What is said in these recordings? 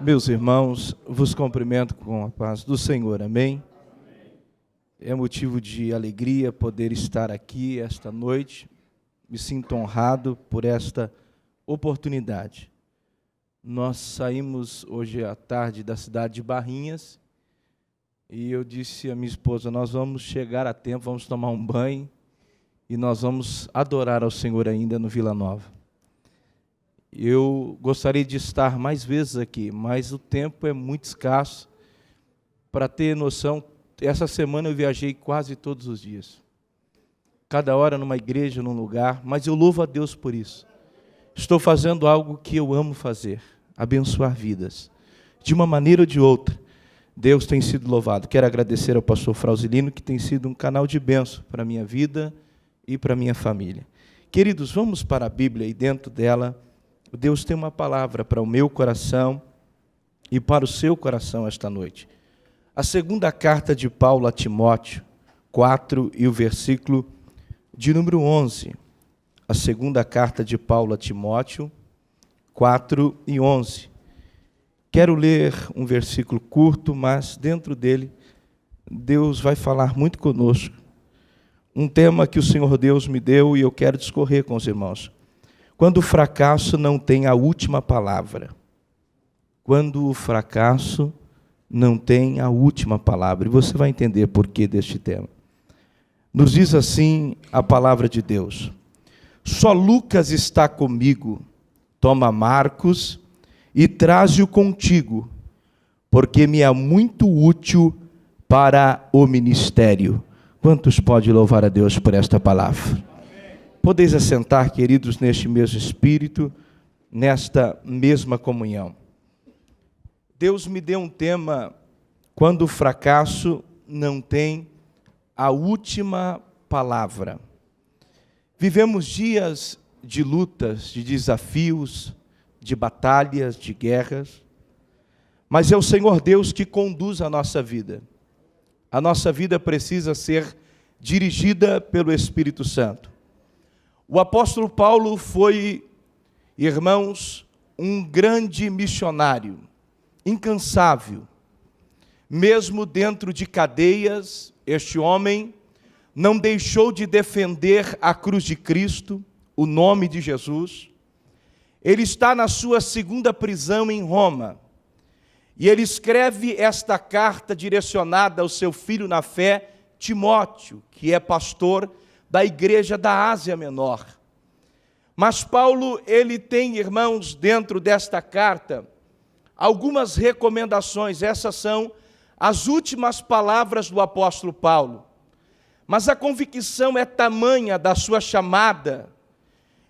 Meus irmãos, vos cumprimento com a paz do Senhor, amém? É motivo de alegria poder estar aqui esta noite, me sinto honrado por esta oportunidade. Nós saímos hoje à tarde da cidade de Barrinhas e eu disse à minha esposa, nós vamos chegar a tempo, vamos tomar um banho e nós vamos adorar ao Senhor ainda no Vila Nova. Eu gostaria de estar mais vezes aqui, mas o tempo é muito escasso. Para ter noção, essa semana eu viajei quase todos os dias. Cada hora numa igreja, num lugar, mas eu louvo a Deus por isso. Estou fazendo algo que eu amo fazer, abençoar vidas. De uma maneira ou de outra, Deus tem sido louvado. Quero agradecer ao pastor Frausilino, que tem sido um canal de bênção para a minha vida e para a minha família. Queridos, vamos para a Bíblia e dentro dela, Deus tem uma palavra para o meu coração e para o seu coração esta noite. A segunda carta de Paulo a Timóteo, 4 e o versículo de número 11. A segunda carta de Paulo a Timóteo, 4 e 11. Quero ler um versículo curto, mas dentro dele, Deus vai falar muito conosco. Um tema que o Senhor Deus me deu e eu quero discorrer com os irmãos. Quando o fracasso não tem a última palavra. Quando o fracasso não tem a última palavra. E você vai entender por que deste tema. Nos diz assim a palavra de Deus. Só Lucas está comigo. Toma Marcos e traze-o contigo, porque me é muito útil para o ministério. Quantos pode louvar a Deus por esta palavra? Podeis assentar, queridos, neste mesmo espírito, nesta mesma comunhão. Deus me deu um tema, quando o fracasso não tem a última palavra. Vivemos dias de lutas, de desafios, de batalhas, de guerras, mas é o Senhor Deus que conduz a nossa vida. A nossa vida precisa ser dirigida pelo Espírito Santo. O apóstolo Paulo foi, irmãos, um grande missionário, incansável. Mesmo dentro de cadeias, este homem não deixou de defender a cruz de Cristo, o nome de Jesus. Ele está na sua segunda prisão em Roma. E ele escreve esta carta direcionada ao seu filho na fé, Timóteo, que é pastor da igreja da Ásia Menor. Mas Paulo, ele tem, irmãos, dentro desta carta, algumas recomendações. Essas são as últimas palavras do apóstolo Paulo. Mas a convicção é tamanha da sua chamada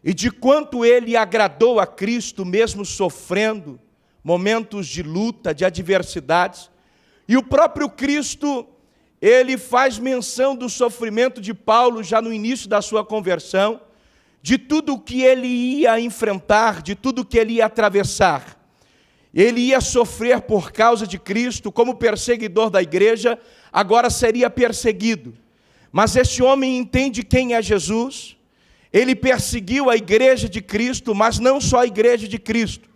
e de quanto ele agradou a Cristo, mesmo sofrendo momentos de luta, de adversidades. E o próprio Cristo, ele faz menção do sofrimento de Paulo já no início da sua conversão, de tudo o que ele ia enfrentar, de tudo o que ele ia atravessar. Ele ia sofrer por causa de Cristo, como perseguidor da igreja, agora seria perseguido. Mas este homem entende quem é Jesus, ele perseguiu a igreja de Cristo, mas não só a igreja de Cristo.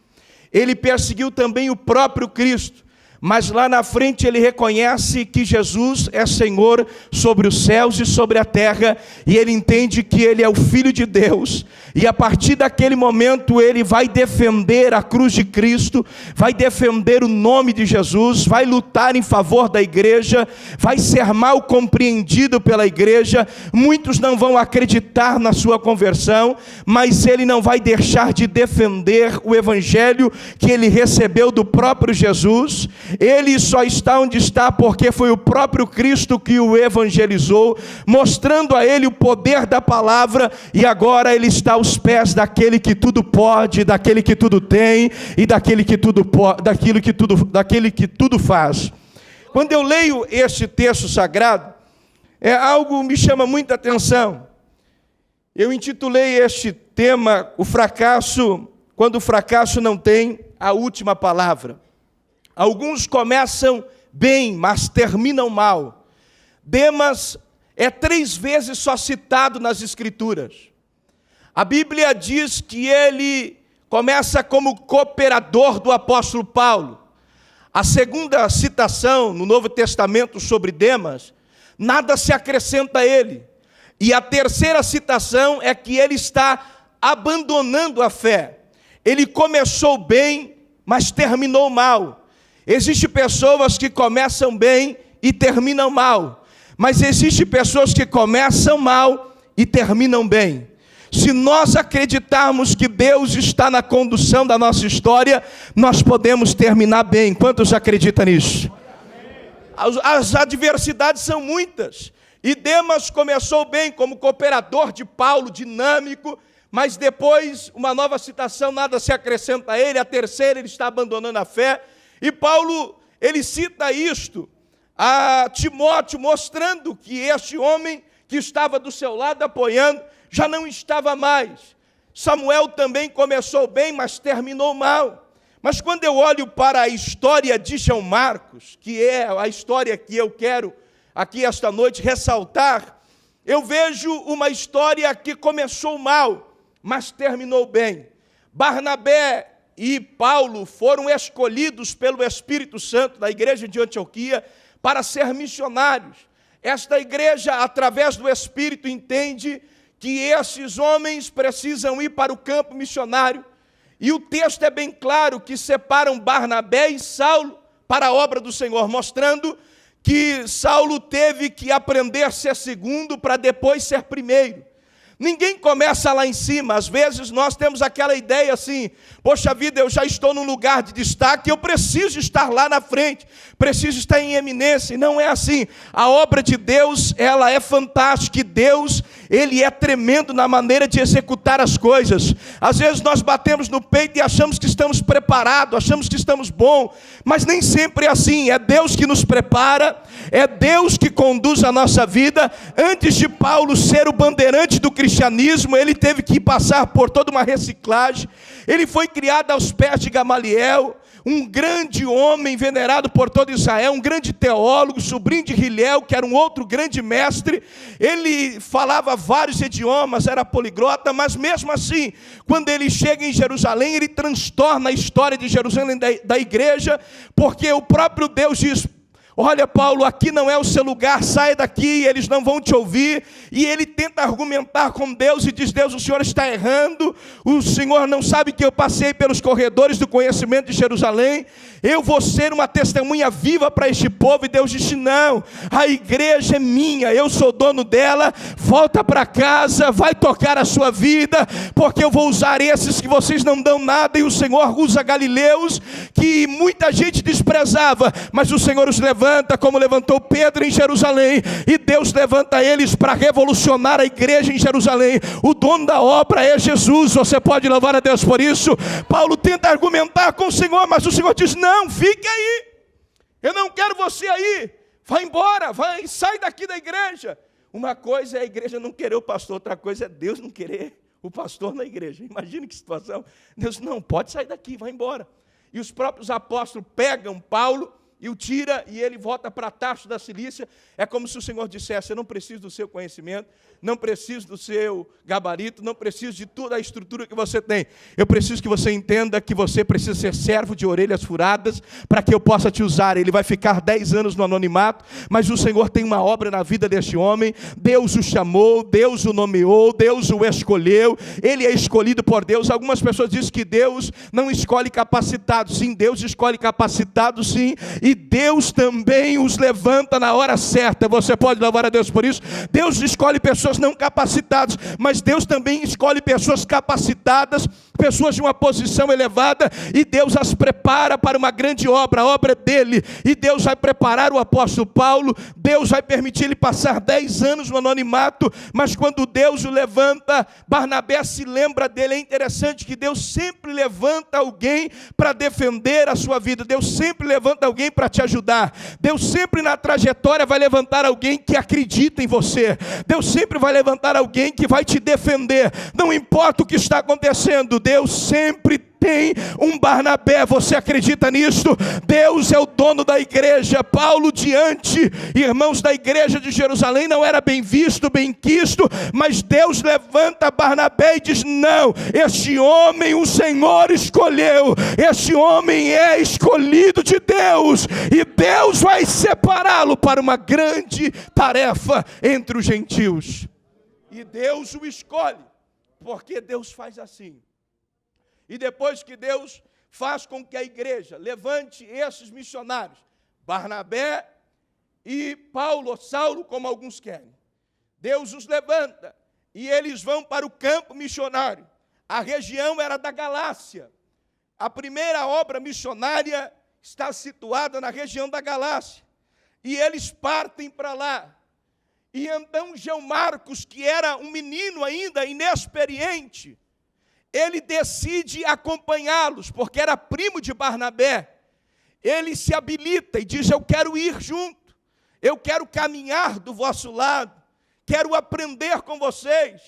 Ele perseguiu também o próprio Cristo. Mas lá na frente ele reconhece que Jesus é Senhor sobre os céus e sobre a terra, e ele entende que ele é o Filho de Deus, e a partir daquele momento ele vai defender a cruz de Cristo, vai defender o nome de Jesus, vai lutar em favor da igreja, vai ser mal compreendido pela igreja. Muitos não vão acreditar na sua conversão, mas ele não vai deixar de defender o evangelho que ele recebeu do próprio Jesus. Ele só está onde está porque foi o próprio Cristo que o evangelizou, mostrando a ele o poder da palavra, e agora ele está aos pés daquele que tudo pode, daquele que tudo tem e daquele que tudo faz. Quando eu leio este texto sagrado, algo me chama muita atenção. Eu intitulei este tema, o fracasso, quando o fracasso não tem a última palavra. Alguns começam bem, mas terminam mal. Demas é 3 vezes só citado nas Escrituras. A Bíblia diz que ele começa como cooperador do apóstolo Paulo. A segunda citação no Novo Testamento sobre Demas, nada se acrescenta a ele. E a terceira citação é que ele está abandonando a fé. Ele começou bem, mas terminou mal. Existem pessoas que começam bem e terminam mal. Mas existem pessoas que começam mal e terminam bem. Se nós acreditarmos que Deus está na condução da nossa história, nós podemos terminar bem. Quantos acreditam nisso? As adversidades são muitas. E Demas começou bem como cooperador de Paulo, dinâmico, mas depois, uma nova citação, nada se acrescenta a ele. A terceira, ele está abandonando a fé. E Paulo, ele cita isto a Timóteo, mostrando que este homem que estava do seu lado apoiando, já não estava mais. Samuel também começou bem, mas terminou mal. Mas quando eu olho para a história de João Marcos, que é a história que eu quero aqui esta noite ressaltar, eu vejo uma história que começou mal, mas terminou bem. Barnabé e Paulo foram escolhidos pelo Espírito Santo da igreja de Antioquia para ser missionários. Esta igreja, através do Espírito, entende que esses homens precisam ir para o campo missionário. E o texto é bem claro que separam Barnabé e Saulo para a obra do Senhor, mostrando que Saulo teve que aprender a ser segundo para depois ser primeiro. Ninguém começa lá em cima. Às vezes nós temos aquela ideia assim, poxa vida, eu já estou num lugar de destaque, eu preciso estar lá na frente, preciso estar em eminência. E não é assim. A obra de Deus, ela é fantástica. E Deus, Ele é tremendo na maneira de executar as coisas. Às vezes nós batemos no peito e achamos que estamos preparados, achamos que estamos bons, mas nem sempre é assim. É Deus que nos prepara, é Deus que conduz a nossa vida. Antes de Paulo ser o bandeirante do cristianismo, ele teve que passar por toda uma reciclagem. Ele foi criado aos pés de Gamaliel, um grande homem venerado por todo Israel, um grande teólogo, sobrinho de Hillel, que era um outro grande mestre. Ele falava vários idiomas, era poliglota, mas mesmo assim, quando ele chega em Jerusalém, ele transtorna a história de Jerusalém da igreja, porque o próprio Deus diz: olha, Paulo, aqui não é o seu lugar, sai daqui, eles não vão te ouvir. E ele tenta argumentar com Deus e diz: Deus, o Senhor está errando, o Senhor não sabe que eu passei pelos corredores do conhecimento de Jerusalém, eu vou ser uma testemunha viva para este povo. E Deus disse: não, a igreja é minha, eu sou dono dela, volta para casa, vai tocar a sua vida, porque eu vou usar esses que vocês não dão nada. E o Senhor usa galileus que muita gente desprezava, mas o Senhor os levanta, como levantou Pedro em Jerusalém, e Deus levanta eles para revolucionar a igreja em Jerusalém. O dono da obra é Jesus. Você pode louvar a Deus por isso? Paulo tenta argumentar com o Senhor, mas o Senhor diz: não, fique aí, eu não quero você aí, vai embora, sai daqui da igreja. Uma coisa é a igreja não querer o pastor, outra coisa é Deus não querer o pastor na igreja. Imagina que situação. Deus: não, pode sair daqui, vai embora. E os próprios apóstolos pegam Paulo e o tira, e ele volta para Tarso da Cilícia. É como se o Senhor dissesse: eu não preciso do seu conhecimento, não preciso do seu gabarito, não preciso de toda a estrutura que você tem. Eu preciso que você entenda que você precisa ser servo de orelhas furadas para que eu possa te usar. Ele vai ficar 10 anos no anonimato, mas o Senhor tem uma obra na vida deste homem. Deus o chamou, Deus o nomeou, Deus o escolheu, ele é escolhido por Deus. Algumas pessoas dizem que Deus não escolhe capacitados. Sim, Deus escolhe capacitados, sim, e Deus também os levanta na hora certa. Você pode louvar a Deus por isso? Deus escolhe pessoas não capacitadas, mas Deus também escolhe pessoas capacitadas, pessoas de uma posição elevada, e Deus as prepara para uma grande obra. A obra é dele, e Deus vai preparar o apóstolo Paulo. Deus vai permitir ele passar 10 anos no anonimato, mas quando Deus o levanta, Barnabé se lembra dele. É interessante que Deus sempre levanta alguém para defender a sua vida. Deus sempre levanta alguém para te ajudar. Deus sempre na trajetória vai levantar alguém que acredita em você. Deus sempre vai levantar alguém que vai te defender. Não importa o que está acontecendo, Deus sempre tem um Barnabé. Você acredita nisso? Deus é o dono da igreja. Paulo diante, irmãos, da igreja de Jerusalém, não era bem visto, bem quisto, mas Deus levanta Barnabé e diz: não, este homem o Senhor escolheu, este homem é escolhido de Deus, e Deus vai separá-lo para uma grande tarefa entre os gentios. E Deus o escolhe, porque Deus faz assim. E depois que Deus faz com que a igreja levante esses missionários, Barnabé e Paulo, ou Saulo, como alguns querem, Deus os levanta e eles vão para o campo missionário. A região era da Galácia. A primeira obra missionária está situada na região da Galácia. E eles partem para lá. E então João Marcos, que era um menino ainda inexperiente, ele decide acompanhá-los, porque era primo de Barnabé. Ele se habilita e diz: eu quero ir junto, eu quero caminhar do vosso lado, quero aprender com vocês.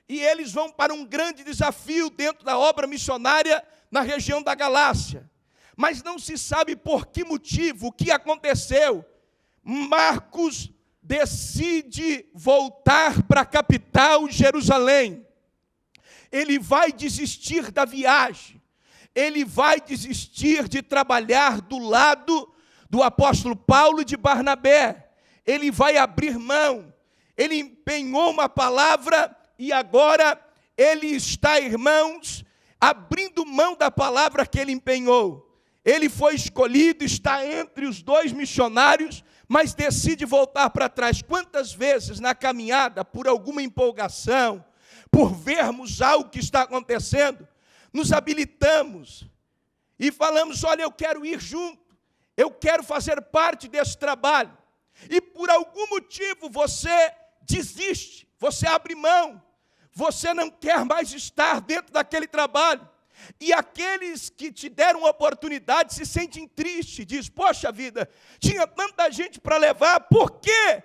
E eles vão para um grande desafio dentro da obra missionária na região da Galácia. Mas não se sabe por que motivo, o que aconteceu. Marcos decide voltar para a capital, Jerusalém. Ele vai desistir da viagem, ele vai desistir de trabalhar do lado do apóstolo Paulo e de Barnabé, ele vai abrir mão, ele empenhou uma palavra e agora ele está, irmãos, abrindo mão da palavra que ele empenhou. Ele foi escolhido, está entre os dois missionários, mas decide voltar para trás. Quantas vezes na caminhada, por alguma empolgação, por vermos algo que está acontecendo, nos habilitamos e falamos: olha, eu quero ir junto, eu quero fazer parte desse trabalho. E por algum motivo você desiste, você abre mão, você não quer mais estar dentro daquele trabalho. E aqueles que te deram oportunidade se sentem tristes, diz: poxa vida, tinha tanta gente para levar, por quê?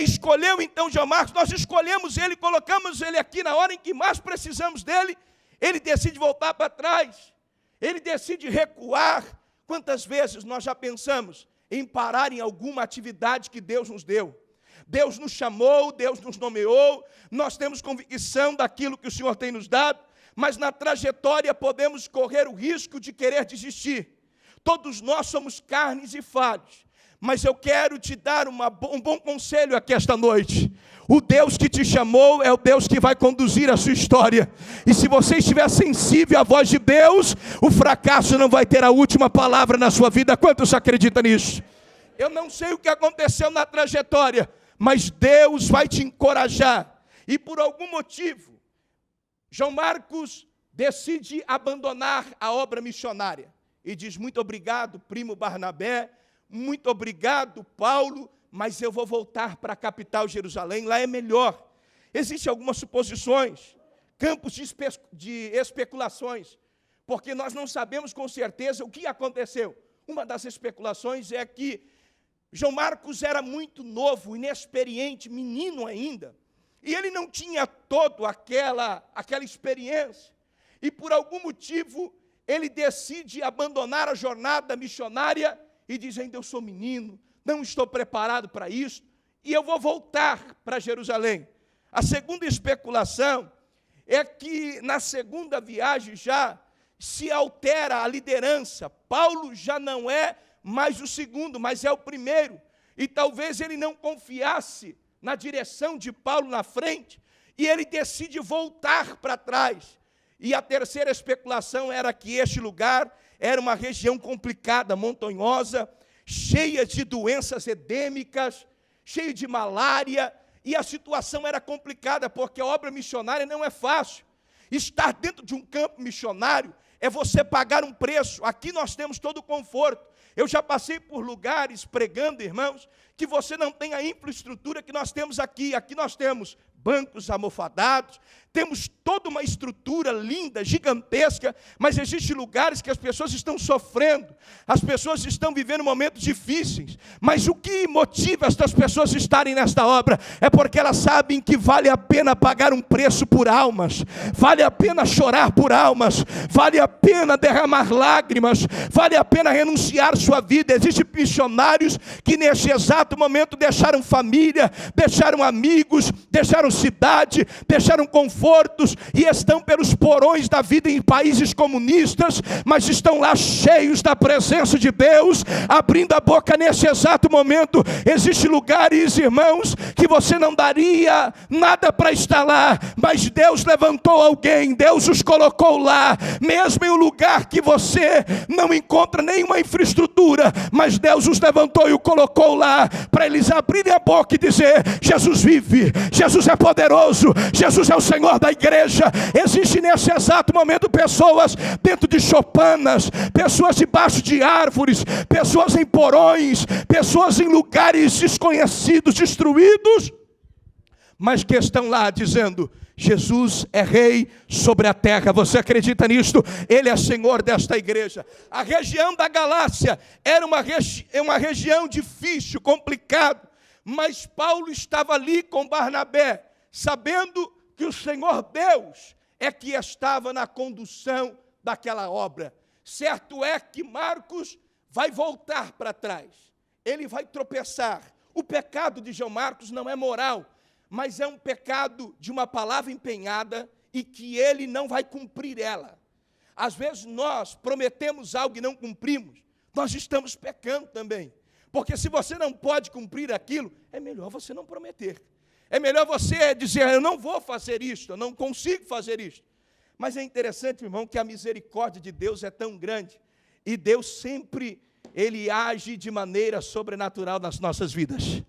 Escolheu então João Marcos, nós escolhemos ele, colocamos ele aqui na hora em que mais precisamos dele. Ele decide voltar para trás, ele decide recuar. Quantas vezes nós já pensamos em parar em alguma atividade que Deus nos deu? Deus nos chamou, Deus nos nomeou, nós temos convicção daquilo que o Senhor tem nos dado, mas na trajetória podemos correr o risco de querer desistir. Todos nós somos carnes e falhos, mas eu quero te dar um bom conselho aqui esta noite. O Deus que te chamou é o Deus que vai conduzir a sua história. E se você estiver sensível à voz de Deus, o fracasso não vai ter a última palavra na sua vida. Quantos acreditam nisso? Eu não sei o que aconteceu na trajetória, mas Deus vai te encorajar. E por algum motivo, João Marcos decide abandonar a obra missionária. E diz: muito obrigado, primo Barnabé, muito obrigado, Paulo, mas eu vou voltar para a capital, Jerusalém, lá é melhor. Existem algumas suposições, campos de especulações, porque nós não sabemos com certeza o que aconteceu. Uma das especulações é que João Marcos era muito novo, inexperiente, menino ainda, e ele não tinha toda aquela experiência, e por algum motivo ele decide abandonar a jornada missionária e diz: ainda eu sou menino, não estou preparado para isso, e eu vou voltar para Jerusalém. A segunda especulação é que na segunda viagem já se altera a liderança. Paulo já não é mais o segundo, mas é o primeiro, e talvez ele não confiasse na direção de Paulo na frente, e ele decide voltar para trás. E a terceira especulação era que este lugar era uma região complicada, montanhosa, cheia de doenças endêmicas, cheia de malária, e a situação era complicada, porque a obra missionária não é fácil. Estar dentro de um campo missionário é você pagar um preço. Aqui nós temos todo o conforto. Eu já passei por lugares pregando, irmãos, que você não tem a infraestrutura que nós temos aqui. Aqui nós temos bancos almofadados, temos toda uma estrutura linda, gigantesca, mas existem lugares que as pessoas estão sofrendo, as pessoas estão vivendo momentos difíceis, mas o que motiva estas pessoas a estarem nesta obra é porque elas sabem que vale a pena pagar um preço por almas, vale a pena chorar por almas, vale a pena derramar lágrimas, vale a pena renunciar sua vida. Existem missionários que nesse exato momento deixaram família, deixaram amigos, deixaram cidade, deixaram confortos e estão pelos porões da vida em países comunistas, mas estão lá cheios da presença de Deus, abrindo a boca nesse exato momento. Existem lugares, irmãos, que você não daria nada para estar lá, mas Deus levantou alguém, Deus os colocou lá, mesmo em um lugar que você não encontra nenhuma infraestrutura, mas Deus os levantou e o colocou lá, para eles abrirem a boca e dizer: Jesus vive, Jesus é poderoso, Jesus é o Senhor da igreja. Existe nesse exato momento pessoas dentro de choupanas, pessoas debaixo de árvores, pessoas em porões, pessoas em lugares desconhecidos, destruídos, mas que estão lá dizendo: Jesus é rei sobre a terra. Você acredita nisto? Ele é Senhor desta igreja. A região da Galácia era uma região difícil, complicada, mas Paulo estava ali com Barnabé, sabendo que o Senhor Deus é que estava na condução daquela obra. Certo é que Marcos vai voltar para trás, ele vai tropeçar. O pecado de João Marcos não é moral, mas é um pecado de uma palavra empenhada e que ele não vai cumprir ela. Às vezes nós prometemos algo e não cumprimos, nós estamos pecando também, porque se você não pode cumprir aquilo, é melhor você não prometer. É melhor você dizer: eu não vou fazer isto, eu não consigo fazer isto. Mas é interessante, irmão, que a misericórdia de Deus é tão grande, e Deus sempre, Ele age de maneira sobrenatural nas nossas vidas.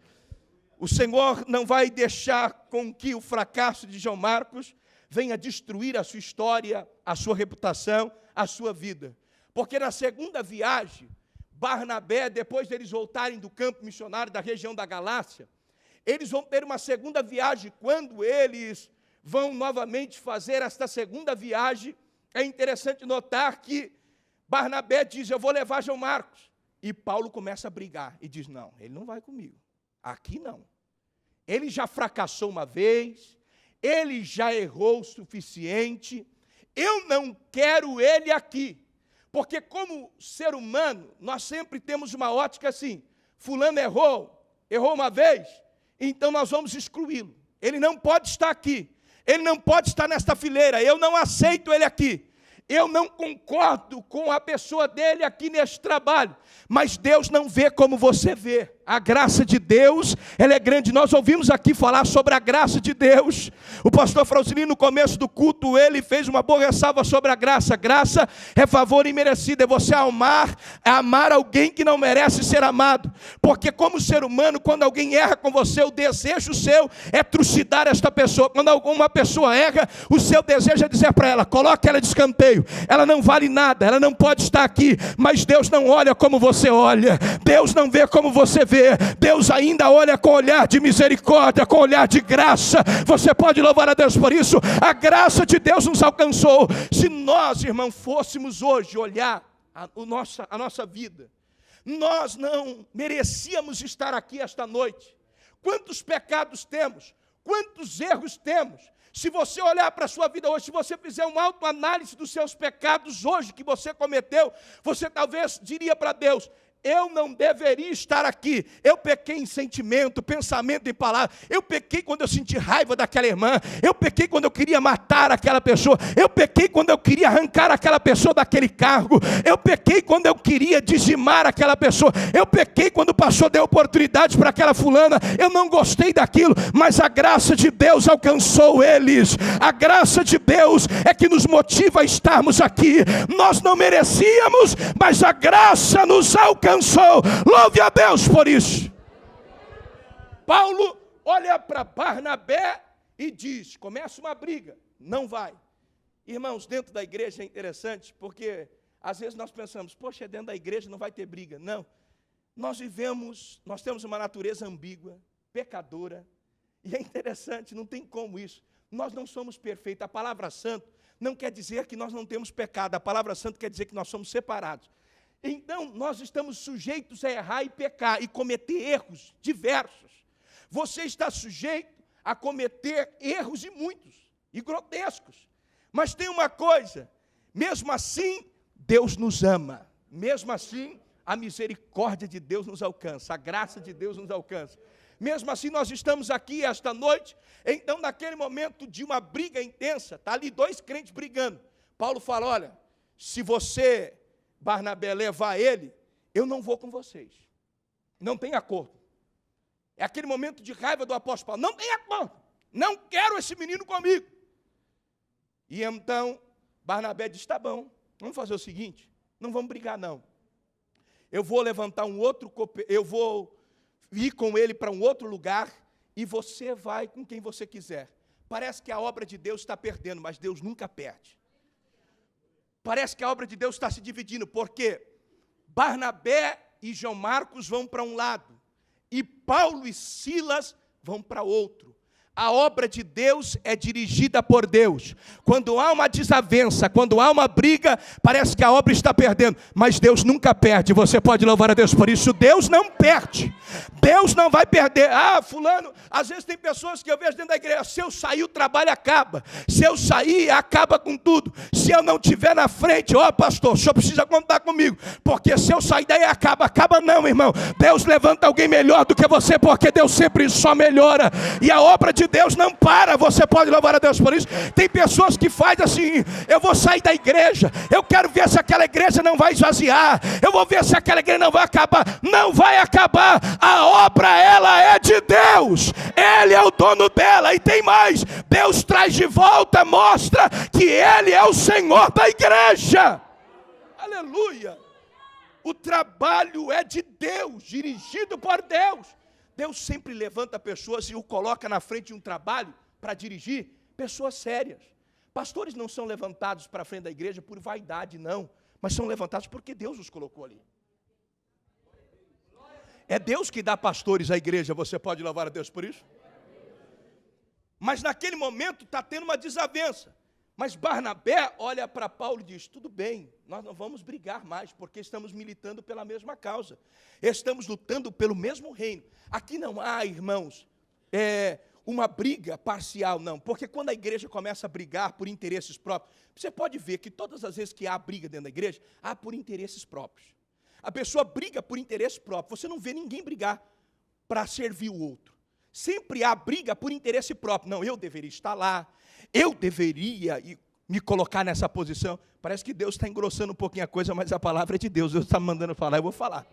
O Senhor não vai deixar com que o fracasso de João Marcos venha destruir a sua história, a sua reputação, a sua vida. Porque na segunda viagem, Barnabé, depois deles voltarem do campo missionário da região da Galácia, eles vão ter uma segunda viagem. Quando eles vão novamente fazer esta segunda viagem, é interessante notar que Barnabé diz: eu vou levar João Marcos. E Paulo começa a brigar e diz: não, ele não vai comigo. Aqui não. Ele já fracassou uma vez, ele já errou o suficiente, eu não quero ele aqui. Porque como ser humano, nós sempre temos uma ótica assim: fulano errou uma vez, então nós vamos excluí-lo. Ele não pode estar aqui, ele não pode estar nesta fileira, eu não aceito ele aqui. Eu não concordo com a pessoa dele aqui neste trabalho, mas Deus não vê como você vê. A graça de Deus, ela é grande. Nós ouvimos aqui falar sobre a graça de Deus. O pastor Frauzini, no começo do culto, ele fez uma boa ressalva sobre a graça. Graça é favor imerecido, é você amar alguém que não merece ser amado. Porque como ser humano, quando alguém erra com você, o desejo seu é trucidar esta pessoa. Quando alguma pessoa erra, o seu desejo é dizer para ela: coloque ela de escanteio, ela não vale nada, ela não pode estar aqui. Mas Deus não olha como você olha, Deus não vê como você vê. Deus ainda olha com olhar de misericórdia, com olhar de graça. Você pode louvar a Deus por isso. A graça de Deus nos alcançou. Se nós, irmão, fôssemos hoje olhar a nossa vida, nós não merecíamos estar aqui esta noite. Quantos pecados temos, quantos erros temos. Se você olhar para a sua vida hoje, se você fizer uma autoanálise dos seus pecados hoje que você cometeu, você talvez diria para Deus: eu não deveria estar aqui. Eu pequei em sentimento, pensamento e palavra. Eu pequei quando eu senti raiva daquela irmã. Eu pequei quando eu queria matar aquela pessoa. Eu pequei quando eu queria arrancar aquela pessoa daquele cargo. Eu pequei quando eu queria dizimar aquela pessoa. Eu pequei quando o pastor deu oportunidade para aquela fulana. Eu não gostei daquilo, mas a graça de Deus alcançou eles. A graça de Deus é que nos motiva a estarmos aqui. Nós não merecíamos, mas a graça nos alcançou. Louve a Deus por isso. Paulo olha para Barnabé e diz: começa uma briga, não vai. Irmãos, dentro da igreja é interessante, porque às vezes nós pensamos: poxa, dentro da igreja não vai ter briga. Não, nós temos uma natureza ambígua, pecadora, E é interessante, não tem como isso. Nós não somos perfeitos. A palavra santo não quer dizer que nós não temos pecado. A palavra santo quer dizer que nós somos separados. Então, nós estamos sujeitos a errar e pecar e cometer erros diversos. Você está sujeito a cometer erros e muitos, e grotescos. Mas tem uma coisa, mesmo assim, Deus nos ama. Mesmo assim, a misericórdia de Deus nos alcança, a graça de Deus nos alcança. Mesmo assim, nós estamos aqui esta noite. Então, naquele momento de uma briga intensa, está ali 2 crentes brigando. Paulo fala, olha, se você, Barnabé, levar ele, eu não vou com vocês. Não tem acordo. É aquele momento de raiva do apóstolo Paulo. Não tem acordo. Não quero esse menino comigo. E então, Barnabé diz, tá bom, vamos fazer o seguinte, não vamos brigar não. Eu vou levantar eu vou ir com ele para um outro lugar e você vai com quem você quiser. Parece que a obra de Deus está perdendo, mas Deus nunca perde. Parece que a obra de Deus está se dividindo, porque Barnabé e João Marcos vão para um lado, e Paulo e Silas vão para outro. A obra de Deus é dirigida por Deus. Quando há uma desavença, quando há uma briga, parece que a obra está perdendo, mas Deus nunca perde. Você pode louvar a Deus por isso. Deus não perde. Deus não vai perder. Ah, fulano, às vezes tem pessoas que eu vejo dentro da igreja, se eu sair o trabalho acaba. Se eu sair, acaba com tudo. Se eu não estiver na frente, ó pastor, o senhor precisa contar comigo, porque se eu sair daí acaba. Acaba não, irmão. Deus levanta alguém melhor do que você, porque Deus sempre só melhora. E a obra de Deus não para. Você pode louvar a Deus por isso. Tem pessoas que fazem assim, eu vou sair da igreja, eu quero ver se aquela igreja não vai esvaziar, eu vou ver se aquela igreja não vai acabar. Não vai acabar. A obra, ela é de Deus, Ele é o dono dela. E tem mais, Deus traz de volta, mostra que Ele é o Senhor da igreja. Aleluia. O trabalho é de Deus, dirigido por Deus. Deus sempre levanta pessoas e o coloca na frente de um trabalho para dirigir pessoas sérias. Pastores não são levantados para a frente da igreja por vaidade, não, mas são levantados porque Deus os colocou ali. É Deus que dá pastores à igreja, você pode louvar a Deus por isso? Mas naquele momento está tendo uma desavença. Mas Barnabé olha para Paulo e diz, tudo bem, nós não vamos brigar mais, porque estamos militando pela mesma causa. Estamos lutando pelo mesmo reino. Aqui não há, irmãos, uma briga parcial, não. Porque quando a igreja começa a brigar por interesses próprios, você pode ver que todas as vezes que há briga dentro da igreja, há por interesses próprios. A pessoa briga por interesse próprio. Você não vê ninguém brigar para servir o outro. Sempre há briga por interesse próprio. Não, eu deveria estar lá, eu deveria me colocar nessa posição. Parece que Deus está engrossando um pouquinho a coisa, mas a palavra é de Deus. Deus está me mandando falar, eu vou falar.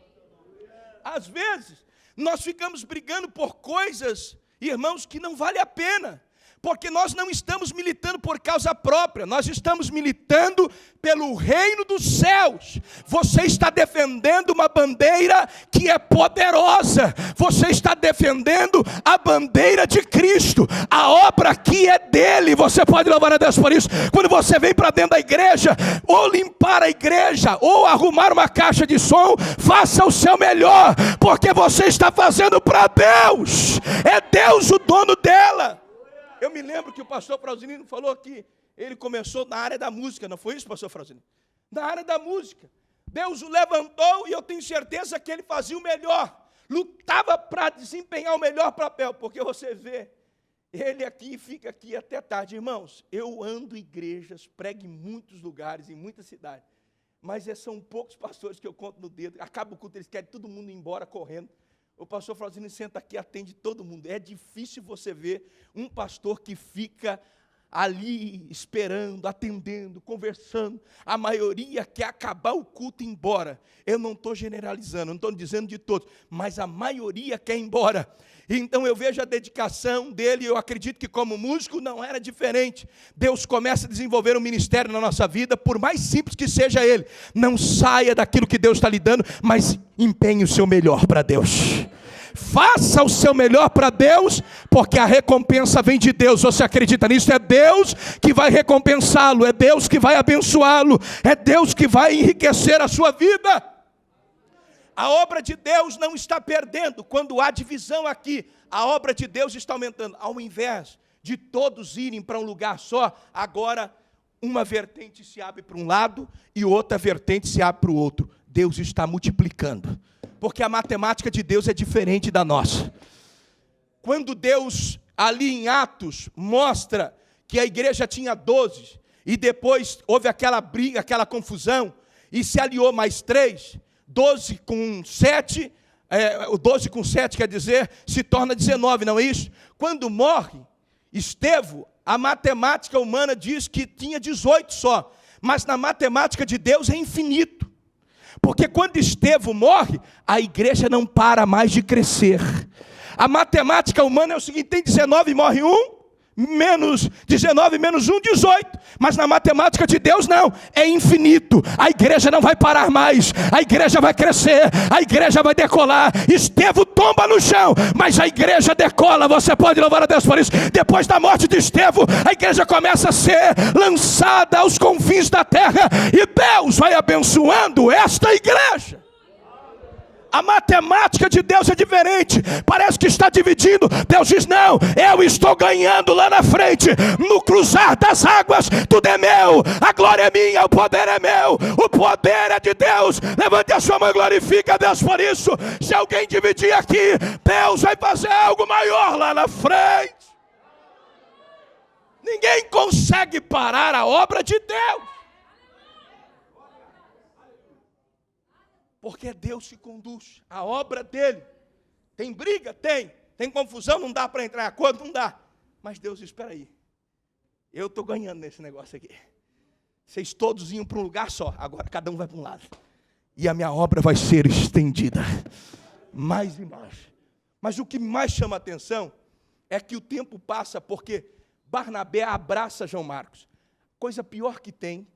Às vezes, nós ficamos brigando por coisas, irmãos, que não vale a pena. Porque nós não estamos militando por causa própria, nós estamos militando pelo reino dos céus. Você está defendendo uma bandeira que é poderosa, você está defendendo a bandeira de Cristo, a obra aqui é dele. Você pode louvar a Deus por isso. Quando você vem para dentro da igreja, ou limpar a igreja, ou arrumar uma caixa de som, faça o seu melhor, porque você está fazendo para Deus, é Deus o dono dela. Eu me lembro que o pastor Frauzilino falou que ele começou na área da música, não foi isso, pastor Frauzilino? Na área da música. Deus o levantou e eu tenho certeza que ele fazia o melhor. Lutava para desempenhar o melhor papel, porque você vê, ele aqui fica aqui até tarde. Irmãos, eu ando em igrejas, prego em muitos lugares, em muitas cidades, mas são poucos pastores que eu conto no dedo. Acaba o culto, eles querem todo mundo ir embora correndo. O pastor Frauzilino senta aqui, atende todo mundo. É difícil você ver um pastor que fica ali esperando, atendendo, conversando. A maioria quer acabar o culto e ir embora. Eu não estou generalizando, não estou dizendo de todos, mas a maioria quer ir embora. Então eu vejo a dedicação dele, eu acredito que como músico não era diferente. Deus começa a desenvolver um ministério na nossa vida, por mais simples que seja ele. Não saia daquilo que Deus está lhe dando, mas empenhe o seu melhor para Deus. Faça o seu melhor para Deus, porque a recompensa vem de Deus. Você acredita nisso? É Deus que vai recompensá-lo, é Deus que vai abençoá-lo, é Deus que vai enriquecer a sua vida. A obra de Deus não está perdendo. Quando há divisão aqui, a obra de Deus está aumentando. Ao invés de todos irem para um lugar só, agora uma vertente se abre para um lado e outra vertente se abre para o outro. Deus está multiplicando, porque a matemática de Deus é diferente da nossa. Quando Deus, ali em Atos, mostra que a igreja tinha 12, e depois houve aquela briga, aquela confusão, e se aliou mais 3, 12 com 7, 12 com 7 quer dizer, se torna 19, não é isso? Quando morre Estevão, a matemática humana diz que tinha 18 só, mas na matemática de Deus é infinito. Porque quando Estevão morre, a igreja não para mais de crescer. A matemática humana é o seguinte, tem 19 e morre um, menos 19 menos 1, 18. Mas na matemática de Deus não, é infinito. A igreja não vai parar mais, a igreja vai crescer, a igreja vai decolar. Estevão tomba no chão, mas a igreja decola. Você pode louvar a Deus por isso. Depois da morte de Estevão, a igreja começa a ser lançada aos confins da terra, e Deus vai abençoando esta igreja. A matemática de Deus é diferente. Parece que está dividindo. Deus diz, não, eu estou ganhando lá na frente. No cruzar das águas, tudo é meu. A glória é minha, o poder é meu. O poder é de Deus. Levante a sua mão e glorifique a Deus por isso. Se alguém dividir aqui, Deus vai fazer algo maior lá na frente. Ninguém consegue parar a obra de Deus. Porque Deus se conduz, a obra dele. Tem briga? Tem confusão? Não dá para entrar em acordo? Não dá. Mas Deus diz, espera aí, eu estou ganhando nesse negócio aqui. Vocês todos iam para um lugar só, agora cada um vai para um lado. E a minha obra vai ser estendida, mais e mais. Mas o que mais chama a atenção é que o tempo passa, porque Barnabé abraça João Marcos. Coisa pior que tem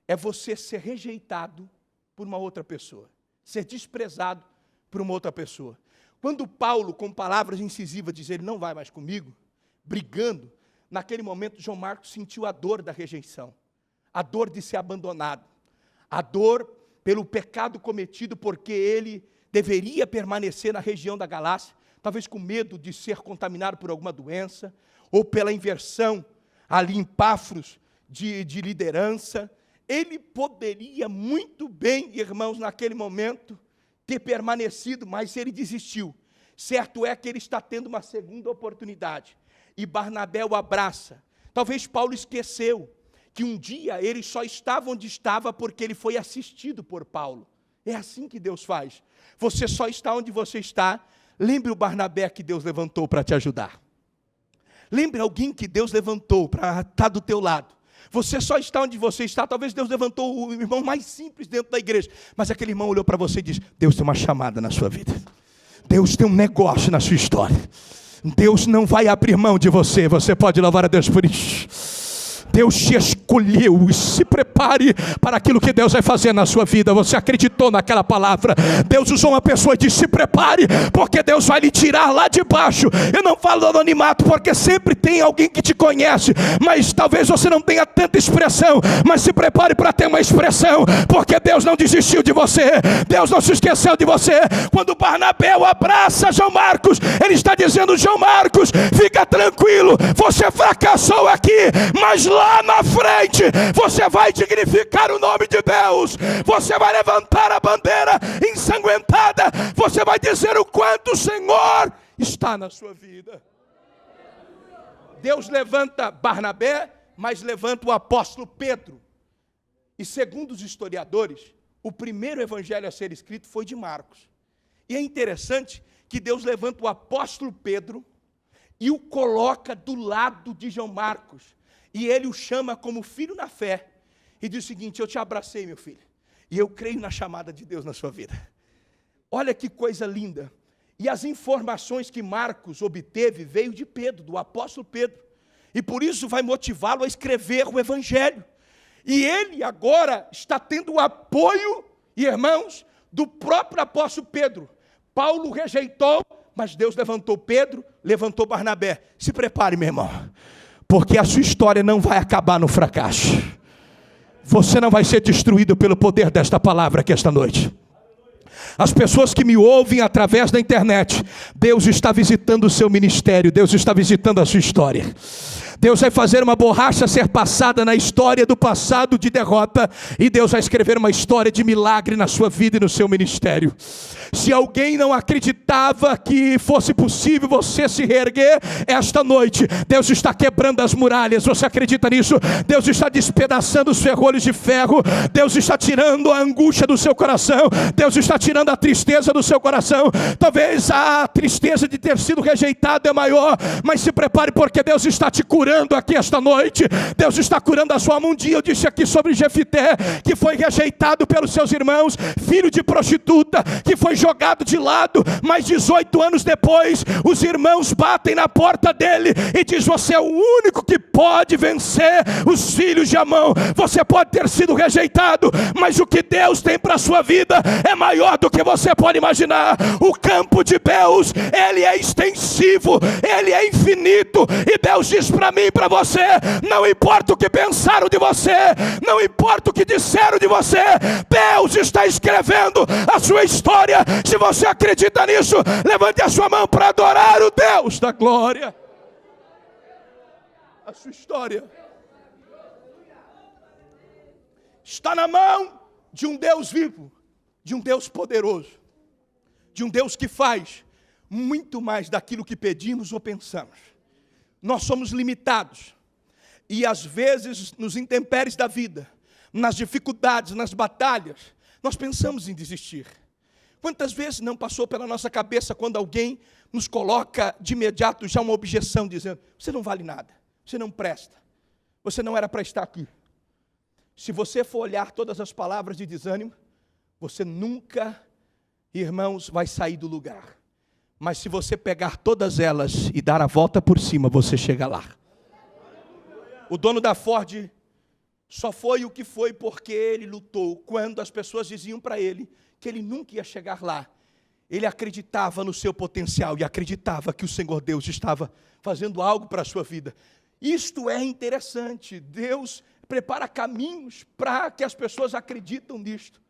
é você ser rejeitado por uma outra pessoa. Ser desprezado por uma outra pessoa. Quando Paulo, com palavras incisivas, diz, ele não vai mais comigo, brigando, naquele momento João Marcos sentiu a dor da rejeição, a dor de ser abandonado, a dor pelo pecado cometido, porque ele deveria permanecer na região da Galácia, talvez com medo de ser contaminado por alguma doença, ou pela inversão ali em Páfros de liderança. Ele poderia muito bem, irmãos, naquele momento, ter permanecido, mas ele desistiu. Certo é que ele está tendo uma segunda oportunidade. E Barnabé o abraça. Talvez Paulo esqueceu que um dia ele só estava onde estava porque ele foi assistido por Paulo. É assim que Deus faz. Você só está onde você está. Lembre o Barnabé que Deus levantou para te ajudar. Lembre alguém que Deus levantou para estar do teu lado. Você só está onde você está. Talvez Deus levantou o irmão mais simples dentro da igreja, mas aquele irmão olhou para você e disse, Deus tem uma chamada na sua vida. Deus tem um negócio na sua história. Deus não vai abrir mão de você. Você pode louvar a Deus por isso. Deus te escolheu, e se prepare para aquilo que Deus vai fazer na sua vida. Você acreditou naquela palavra. Deus usou uma pessoa e disse, se prepare, porque Deus vai lhe tirar lá de baixo. Eu não falo do anonimato, porque sempre tem alguém que te conhece, mas talvez você não tenha tanta expressão, mas se prepare para ter uma expressão, porque Deus não desistiu de você, Deus não se esqueceu de você. Quando Barnabé abraça João Marcos, ele está dizendo, João Marcos, fica tranquilo, você fracassou aqui, mas lá na frente, você vai dignificar o nome de Deus, você vai levantar a bandeira ensanguentada, você vai dizer o quanto o Senhor está na sua vida. Deus levanta Barnabé, mas levanta o apóstolo Pedro. E segundo os historiadores, o primeiro evangelho a ser escrito foi de Marcos. E é interessante que Deus levanta o apóstolo Pedro e o coloca do lado de João Marcos. E ele o chama como filho na fé. E diz o seguinte, eu te abracei, meu filho. E eu creio na chamada de Deus na sua vida. Olha que coisa linda. E as informações que Marcos obteve veio de Pedro, do apóstolo Pedro. E por isso vai motivá-lo a escrever o evangelho. E ele agora está tendo o apoio, irmãos, do próprio apóstolo Pedro. Paulo rejeitou, mas Deus levantou Pedro, levantou Barnabé. Se prepare, meu irmão. Porque a sua história não vai acabar no fracasso. Você não vai ser destruído pelo poder desta palavra aqui esta noite. As pessoas que me ouvem através da internet, Deus está visitando o seu ministério, Deus está visitando a sua história. Deus vai fazer uma borracha ser passada na história do passado de derrota, e Deus vai escrever uma história de milagre na sua vida e no seu ministério. Se alguém não acreditava que fosse possível você se reerguer esta noite, Deus está quebrando as muralhas. Você acredita nisso? Deus está despedaçando os ferrolhos de ferro. Deus está tirando a angústia do seu coração. Deus está tirando a tristeza do seu coração. Talvez a tristeza de ter sido rejeitado é maior, mas se prepare, porque Deus está te curando aqui esta noite. Deus está curando a sua alma. Um dia eu disse aqui sobre Jefité, que foi rejeitado pelos seus irmãos, filho de prostituta, que foi jogado de lado, mas 18 anos depois, os irmãos batem na porta dele e diz: você é o único que pode vencer os filhos de Amon. Você pode ter sido rejeitado, mas o que Deus tem para a sua vida é maior do que você pode imaginar. O campo de Deus, ele é extensivo, ele é infinito, e Deus diz para mim e para você: não importa o que pensaram de você, não importa o que disseram de você, Deus está escrevendo a sua história. Se você acredita nisso, levante a sua mão para adorar o Deus da glória. A sua história está na mão de um Deus vivo, de um Deus poderoso, de um Deus que faz muito mais daquilo que pedimos ou pensamos. Nós somos limitados, e às vezes nos intempéries da vida, nas dificuldades, nas batalhas, nós pensamos em desistir. Quantas vezes não passou pela nossa cabeça quando alguém nos coloca de imediato já uma objeção, dizendo: você não vale nada, você não presta, você não era para estar aqui. Se você for olhar todas as palavras de desânimo, você nunca, irmãos, vai sair do lugar. Mas se você pegar todas elas e dar a volta por cima, você chega lá. O dono da Ford só foi o que foi porque ele lutou. Quando as pessoas diziam para ele que ele nunca ia chegar lá, ele acreditava no seu potencial e acreditava que o Senhor Deus estava fazendo algo para a sua vida. Isto é interessante. Deus prepara caminhos para que as pessoas acreditam nisto.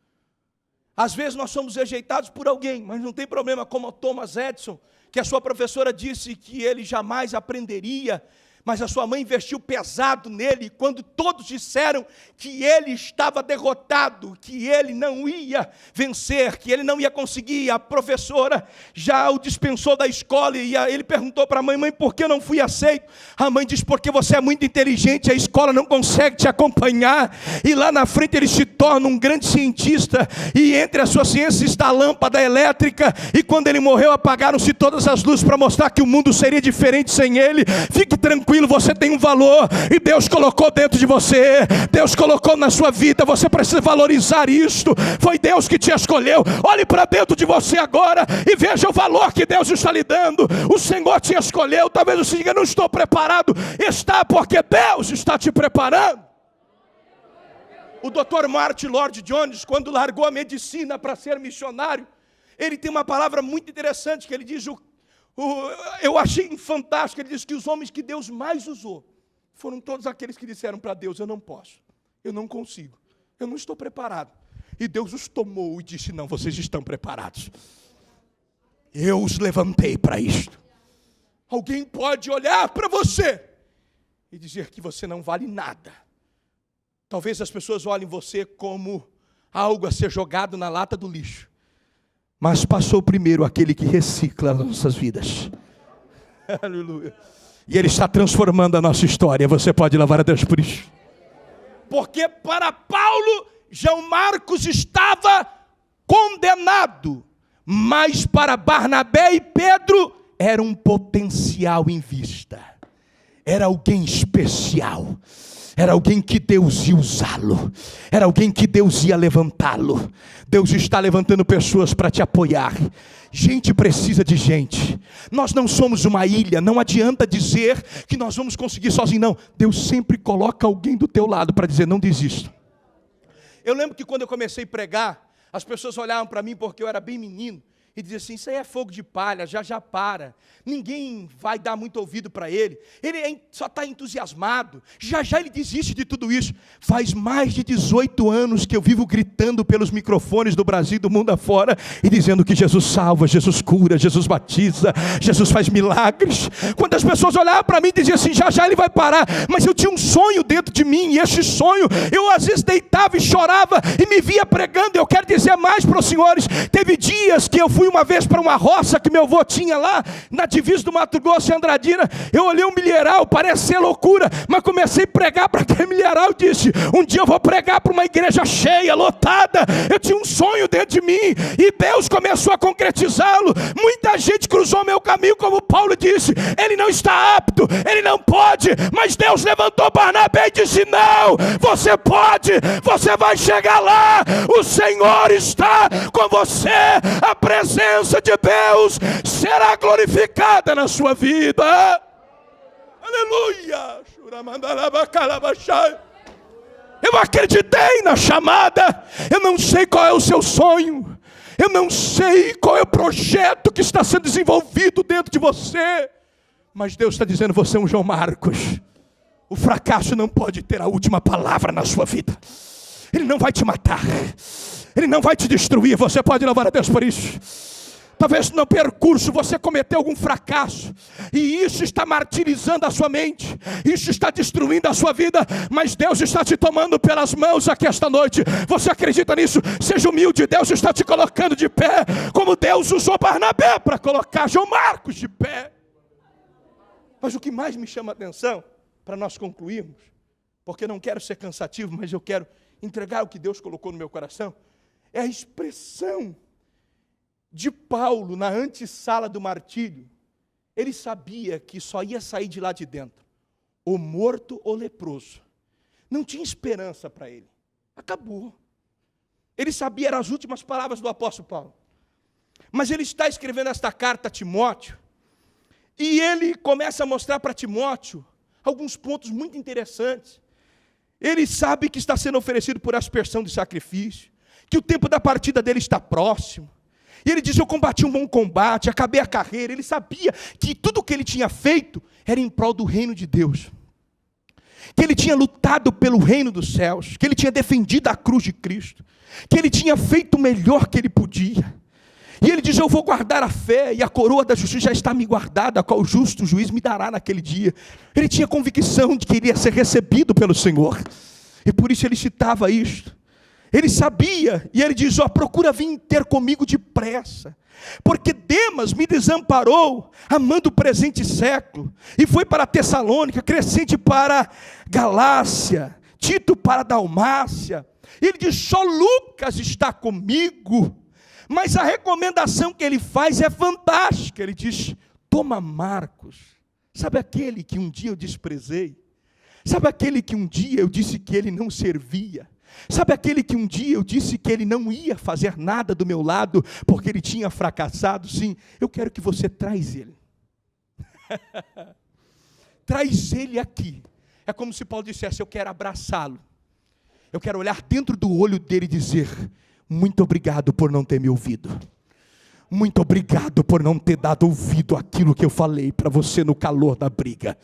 Às vezes nós somos rejeitados por alguém, mas não tem problema, como o Thomas Edison, que a sua professora disse que ele jamais aprenderia, mas a sua mãe investiu pesado nele, quando todos disseram que ele estava derrotado, que ele não ia vencer, que ele não ia conseguir. A professora já o dispensou da escola, e ele perguntou para a mãe: mãe, por que eu não fui aceito? A mãe disse: porque você é muito inteligente, a escola não consegue te acompanhar, e lá na frente ele se torna um grande cientista, e entre a sua ciência está a lâmpada elétrica, e quando ele morreu apagaram-se todas as luzes para mostrar que o mundo seria diferente sem ele. Fique tranquilo, você tem um valor, e Deus colocou dentro de você, Deus colocou na sua vida, você precisa valorizar isto. Foi Deus que te escolheu. Olhe para dentro de você agora e veja o valor que Deus está lhe dando. O Senhor te escolheu. Talvez você diga: não estou preparado. Está, porque Deus está te preparando. O Dr. Martin Lloyd Jones, quando largou a medicina para ser missionário, ele tem uma palavra muito interessante que ele diz: eu achei fantástico. Ele diz que os homens que Deus mais usou foram todos aqueles que disseram para Deus: eu não posso, eu não consigo, eu não estou preparado. E Deus os tomou e disse: não, vocês estão preparados. Eu os levantei para isto. Alguém pode olhar para você e dizer que você não vale nada. Talvez as pessoas olhem você como algo a ser jogado na lata do lixo. Mas passou primeiro aquele que recicla as nossas vidas. Aleluia. E Ele está transformando a nossa história. Você pode louvar a Deus por isso. Porque para Paulo, João Marcos estava condenado. Mas para Barnabé e Pedro, era um potencial em vista. Era alguém especial. Era alguém que Deus ia usá-lo. Era alguém que Deus ia levantá-lo. Deus está levantando pessoas para te apoiar. Gente precisa de gente. Nós não somos uma ilha. Não adianta dizer que nós vamos conseguir sozinho. Não. Deus sempre coloca alguém do teu lado para dizer: não desista. Eu lembro que quando eu comecei a pregar, as pessoas olhavam para mim porque eu era bem menino. e dizer assim, isso aí é fogo de palha, já para, ninguém vai dar muito ouvido para ele só está entusiasmado, já ele desiste de tudo isso. Faz mais de 18 anos que eu vivo gritando pelos microfones do Brasil e do mundo afora, e dizendo que Jesus salva, Jesus cura, Jesus batiza, Jesus faz milagres. Quando as pessoas olhavam para mim e diziam assim, já ele vai parar, mas eu tinha um sonho dentro de mim, e esse sonho, eu às vezes deitava e chorava, e me via pregando. Eu quero dizer mais para os senhores, teve dias que eu fui uma vez para uma roça que meu avô tinha lá, na divisa do Mato Grosso e Andradina. Eu olhei um milharal, parece ser loucura, mas comecei a pregar para aquele milharal. Disse, um dia eu vou pregar para uma igreja cheia, lotada. Eu tinha um sonho dentro de mim, e Deus começou a concretizá-lo. Muita gente cruzou meu caminho, como Paulo disse, ele não está apto, ele não pode, mas Deus levantou Barnabé e disse, não, você pode, você vai chegar lá, o Senhor está com você, a presença de Deus será glorificada na sua vida. Aleluia. Eu acreditei na chamada. Eu não sei qual é o seu sonho, eu não sei qual é o projeto que está sendo desenvolvido dentro de você, mas Deus está dizendo, você é um João Marcos. O fracasso não pode ter a última palavra na sua vida. Ele não vai te matar, ele não vai te destruir. Você pode louvar a Deus por isso. Talvez no percurso você cometeu algum fracasso, e isso está martirizando a sua mente, isso está destruindo a sua vida, mas Deus está te tomando pelas mãos aqui esta noite. Você acredita nisso? Seja humilde, Deus está te colocando de pé, como Deus usou Barnabé para colocar João Marcos de pé. Mas o que mais me chama a atenção, para nós concluirmos, porque não quero ser cansativo, mas eu quero entregar o que Deus colocou no meu coração, é a expressão de Paulo na antessala do martírio. Ele sabia que só ia sair de lá de dentro ou morto ou leproso. Não tinha esperança para ele. Acabou. Ele sabia, eram as últimas palavras do apóstolo Paulo. Mas ele está escrevendo esta carta a Timóteo, e ele começa a mostrar para Timóteo alguns pontos muito interessantes. Ele sabe que está sendo oferecido por aspersão de sacrifício, que o tempo da partida dele está próximo. E ele diz, eu combati um bom combate, acabei a carreira. Ele sabia que tudo o que ele tinha feito era em prol do reino de Deus, que ele tinha lutado pelo reino dos céus, que ele tinha defendido a cruz de Cristo, que ele tinha feito o melhor que ele podia. E ele diz, eu vou guardar a fé, e a coroa da justiça já está me guardada, a qual o justo juiz me dará naquele dia. Ele tinha convicção de que iria ser recebido pelo Senhor, e por isso ele citava isto. Ele sabia, e ele diz, procura vir ter comigo depressa, porque Demas me desamparou, amando o presente século, e foi para Tessalônica, Crescente para Galácia, Tito para Dalmácia. Ele diz, só Lucas está comigo. Mas a recomendação que ele faz é fantástica. Ele diz, toma Marcos. Sabe aquele que um dia eu desprezei? Sabe aquele que um dia eu disse que ele não servia? Sabe aquele que um dia eu disse que ele não ia fazer nada do meu lado, porque ele tinha fracassado? Sim, eu quero que você traz ele. Traz ele aqui. É como se Paulo dissesse, eu quero abraçá-lo. Eu quero olhar dentro do olho dele e dizer, muito obrigado por não ter me ouvido. Muito obrigado por não ter dado ouvido àquilo que eu falei para você no calor da briga.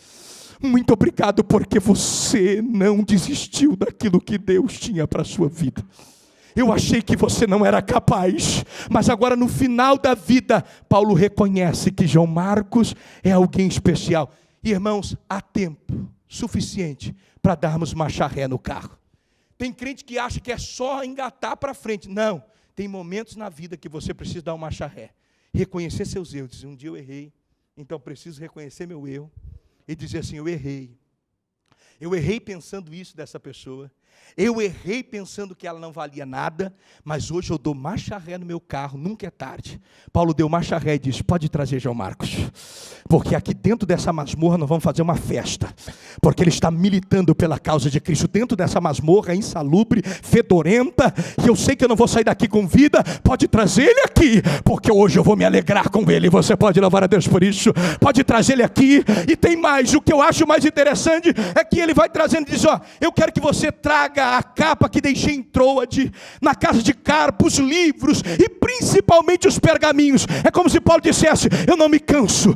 Muito obrigado porque você não desistiu daquilo que Deus tinha para a sua vida. Eu achei que você não era capaz, mas agora no final da vida, Paulo reconhece que João Marcos é alguém especial. E, irmãos, há tempo suficiente para darmos marcha ré no carro. Tem crente que acha que é só engatar para frente. Não, tem momentos na vida que você precisa dar uma marcha ré. Reconhecer seus erros, dizer, um dia eu errei, então preciso reconhecer meu erro. E dizer assim, eu errei. Eu errei pensando isso dessa pessoa. Eu errei pensando que ela não valia nada, mas hoje eu dou marcha ré no meu carro, nunca é tarde. Paulo deu marcha ré e disse, pode trazer João Marcos, porque aqui dentro dessa masmorra nós vamos fazer uma festa, porque ele está militando pela causa de Cristo, dentro dessa masmorra insalubre, fedorenta, e eu sei que eu não vou sair daqui com vida, pode trazer ele aqui, porque hoje eu vou me alegrar com ele. Você pode louvar a Deus por isso, pode trazer ele aqui. E tem mais, o que eu acho mais interessante é que ele vai trazendo e diz, eu quero que você traga traga a capa que deixei em Troade, na casa de Carpo, os livros e principalmente os pergaminhos. É como se Paulo dissesse: eu não me canso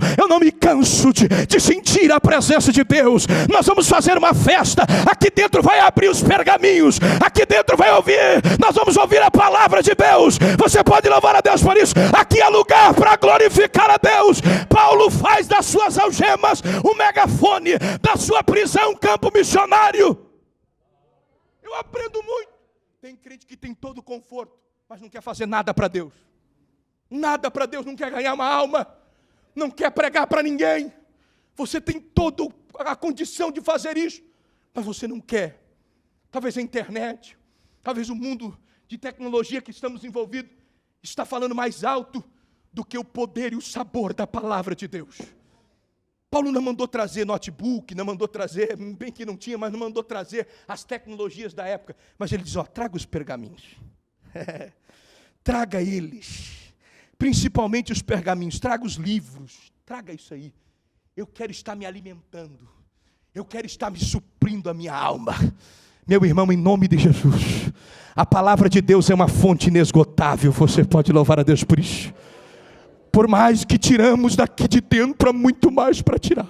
de sentir a presença de Deus. Nós vamos fazer uma festa, aqui dentro vai abrir os pergaminhos, aqui dentro vai ouvir, nós vamos ouvir a palavra de Deus. Você pode louvar a Deus por isso. Aqui é lugar para glorificar a Deus. Paulo faz das suas algemas o megafone, da sua prisão campo missionário. Eu aprendo muito. Tem crente que tem todo o conforto, mas não quer fazer nada para Deus. Nada para Deus, não quer ganhar uma alma, não quer pregar para ninguém. Você tem toda a condição de fazer isso, mas você não quer. Talvez a internet, talvez o mundo de tecnologia que estamos envolvidos está falando mais alto do que o poder e o sabor da palavra de Deus. Paulo não mandou trazer notebook, não mandou trazer, bem que não tinha, mas não mandou trazer as tecnologias da época. Mas ele diz: traga os pergaminhos. Traga eles. Principalmente os pergaminhos, traga os livros. Traga isso aí. Eu quero estar me alimentando. Eu quero estar me suprindo a minha alma. Meu irmão, em nome de Jesus, a palavra de Deus é uma fonte inesgotável. Você pode louvar a Deus por isso. Por mais que tiramos daqui de dentro, há muito mais para tirar.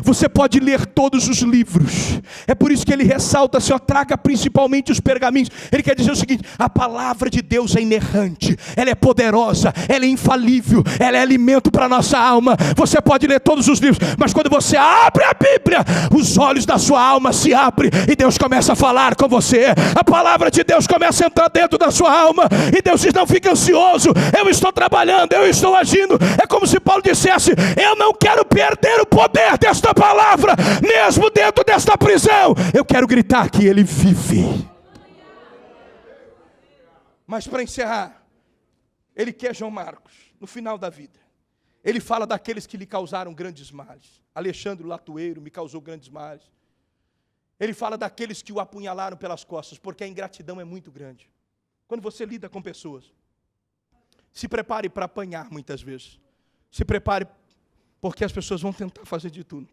Você pode ler todos os livros. É por isso que ele ressalta: Senhor, traga principalmente os pergaminhos. Ele quer dizer o seguinte: a palavra de Deus é inerrante, ela é poderosa, ela é infalível, ela é alimento para a nossa alma. Você pode ler todos os livros, mas quando você abre a Bíblia, os olhos da sua alma se abrem e Deus começa a falar com você. A palavra de Deus começa a entrar dentro da sua alma e Deus diz: não fique ansioso, eu estou trabalhando, eu estou agindo. É como se Paulo dissesse: eu não quero perder o poder desta palavra, mesmo dentro desta prisão. Eu quero gritar que ele vive. Mas para encerrar, ele quer João Marcos, no final da vida. Ele fala daqueles que lhe causaram grandes males. Alexandre o Latueiro me causou grandes males. Ele fala daqueles que o apunhalaram pelas costas, porque a ingratidão é muito grande. Quando você lida com pessoas, se prepare para apanhar muitas vezes. Se prepare, porque as pessoas vão tentar fazer de tudo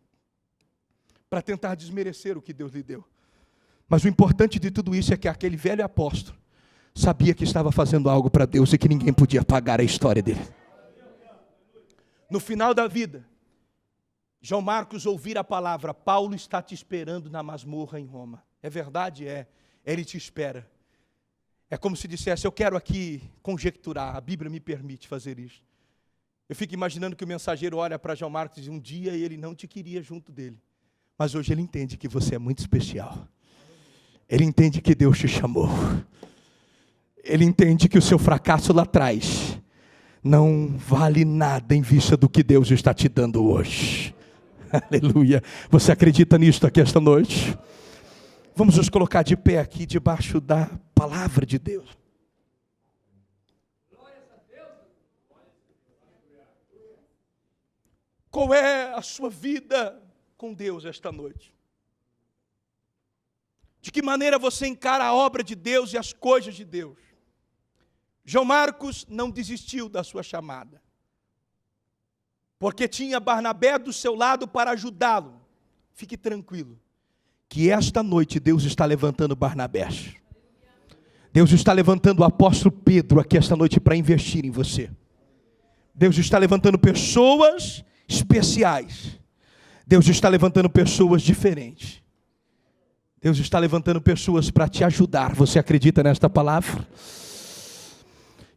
para tentar desmerecer o que Deus lhe deu. Mas o importante de tudo isso é que aquele velho apóstolo sabia que estava fazendo algo para Deus e que ninguém podia apagar a história dele. No final da vida, João Marcos ouvir a palavra: Paulo está te esperando na masmorra em Roma. É verdade? É. Ele te espera. É como se dissesse: eu quero aqui conjecturar, a Bíblia me permite fazer isso. Eu fico imaginando que o mensageiro olha para João Marcos e diz: um dia ele não te queria junto dele, mas hoje ele entende que você é muito especial. Ele entende que Deus te chamou. Ele entende que o seu fracasso lá atrás não vale nada em vista do que Deus está te dando hoje. Aleluia. Você acredita nisto aqui esta noite? Vamos nos colocar de pé aqui debaixo da palavra de Deus. Qual é a sua vida com Deus esta noite? De que maneira você encara a obra de Deus e as coisas de Deus? João Marcos não desistiu da sua chamada, porque tinha Barnabé do seu lado para ajudá-lo. Fique tranquilo, que esta noite Deus está levantando Barnabé. Deus está levantando o apóstolo Pedro aqui esta noite para investir em você. Deus está levantando pessoas especiais. Deus está levantando pessoas diferentes. Deus está levantando pessoas para te ajudar. Você acredita nesta palavra?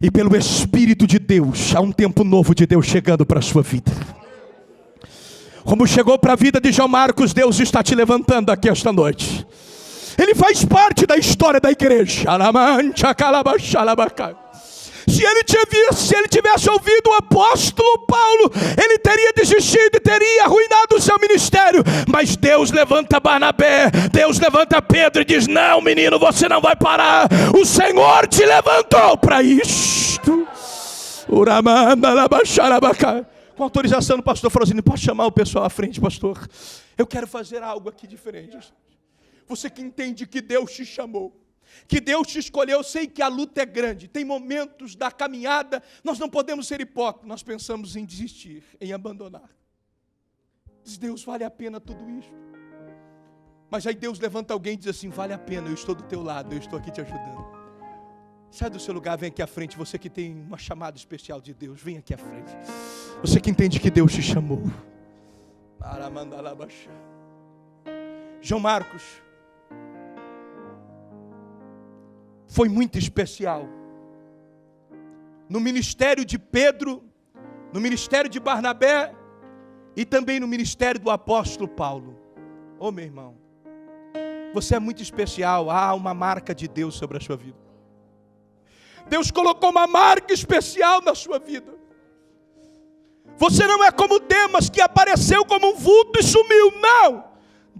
E pelo Espírito de Deus, há um tempo novo de Deus chegando para a sua vida. Como chegou para a vida de João Marcos, Deus está te levantando aqui esta noite. Ele faz parte da história da igreja. Se ele tivesse ouvido o apóstolo Paulo, ele teria desistido e teria arruinado o seu ministério. Mas Deus levanta Barnabé, Deus levanta Pedro e diz: não, menino, você não vai parar. O Senhor te levantou para isto. Com autorização do pastor Frosini, pode chamar o pessoal à frente, pastor. Eu quero fazer algo aqui diferente. Você que entende que Deus te chamou, que Deus te escolheu, eu sei que a luta é grande, tem momentos da caminhada, nós não podemos ser hipócritas, nós pensamos em desistir, em abandonar. Diz: Deus, vale a pena tudo isso? Mas aí Deus levanta alguém e diz assim: vale a pena, eu estou do teu lado, eu estou aqui te ajudando. Sai do seu lugar, vem aqui à frente. Você que tem uma chamada especial de Deus, vem aqui à frente. Você que entende que Deus te chamou. João Marcos foi muito especial. No ministério de Pedro, no ministério de Barnabé e também no ministério do apóstolo Paulo. Ô meu irmão, você é muito especial. Há uma marca de Deus sobre a sua vida. Deus colocou uma marca especial na sua vida. Você não é como Demas, que apareceu como um vulto e sumiu. Não!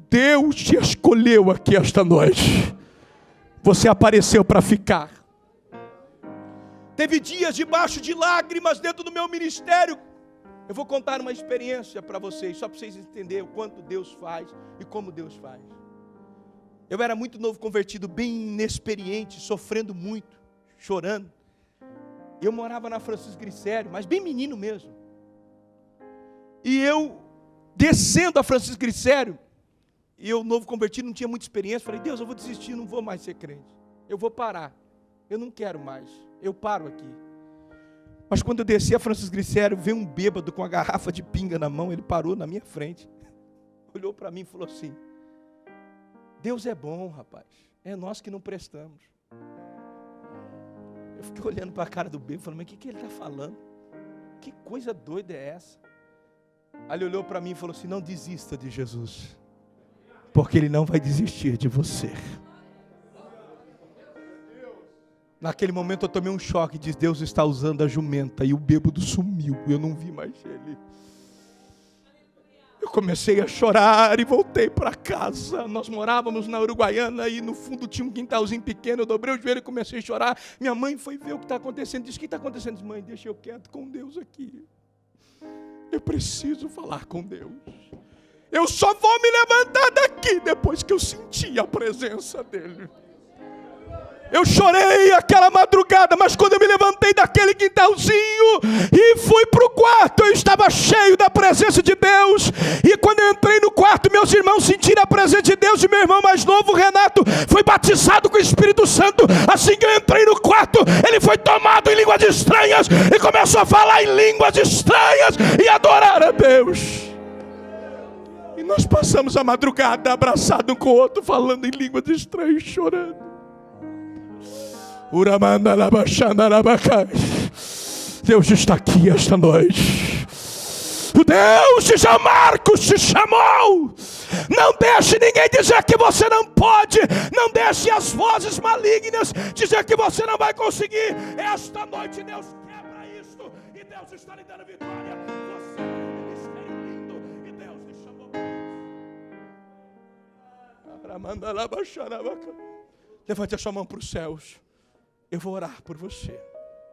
Deus te escolheu aqui esta noite. Você apareceu para ficar. Teve dias debaixo de lágrimas dentro do meu ministério. Eu vou contar uma experiência para vocês, só para vocês entenderem o quanto Deus faz e como Deus faz. Eu era muito novo convertido, bem inexperiente, sofrendo muito, chorando. Eu morava na Francisco Glicério, mas bem menino mesmo. E eu, descendo a Francisco Glicério, e eu, novo convertido, não tinha muita experiência, falei: Deus, eu vou desistir, não vou mais ser crente. Eu vou parar, eu não quero mais, eu paro aqui. Mas quando eu desci a Francisco Glicério, veio um bêbado com a garrafa de pinga na mão, ele parou na minha frente, olhou para mim e falou assim: Deus é bom, rapaz, é nós que não prestamos. Eu fiquei olhando para a cara do bêbado, falando: mas o que ele está falando? Que coisa doida é essa? Aí ele olhou para mim e falou assim: não desista de Jesus, porque Ele não vai desistir de você. Naquele momento eu tomei um choque, diz: Deus está usando a jumenta, e o bêbado sumiu, eu não vi mais ele. Eu comecei a chorar e voltei para casa. Nós morávamos na Uruguaiana e no fundo tinha um quintalzinho pequeno. Eu dobrei o joelho e comecei a chorar. Minha mãe foi ver o que está acontecendo, disse: o que está acontecendo? Disse: mãe, deixa eu quieto com Deus aqui. Eu preciso falar com Deus. Eu só vou me levantar daqui depois que eu sentir a presença dEle. Eu chorei aquela madrugada, mas quando eu me levantei daquele quintalzinho e fui para o quarto, eu estava cheio da presença de Deus. E quando eu entrei no quarto, meus irmãos sentiram a presença de Deus. E meu irmão mais novo, Renato, foi batizado com o Espírito Santo. Assim que eu entrei no quarto, ele foi tomado em línguas estranhas e começou a falar em línguas estranhas e adorar a Deus. E nós passamos a madrugada abraçados um com o outro, falando em línguas estranhas, chorando. Deus está aqui esta noite. O Deus de João Marcos te chamou. Não deixe ninguém dizer que você não pode. Não deixe as vozes malignas dizer que você não vai conseguir. Esta noite Deus quebra isto e Deus está lhe dando vitória. Você tem um ministério lindo e Deus lhe chamou para isso. Levante a sua mão para os céus. Eu vou orar por você.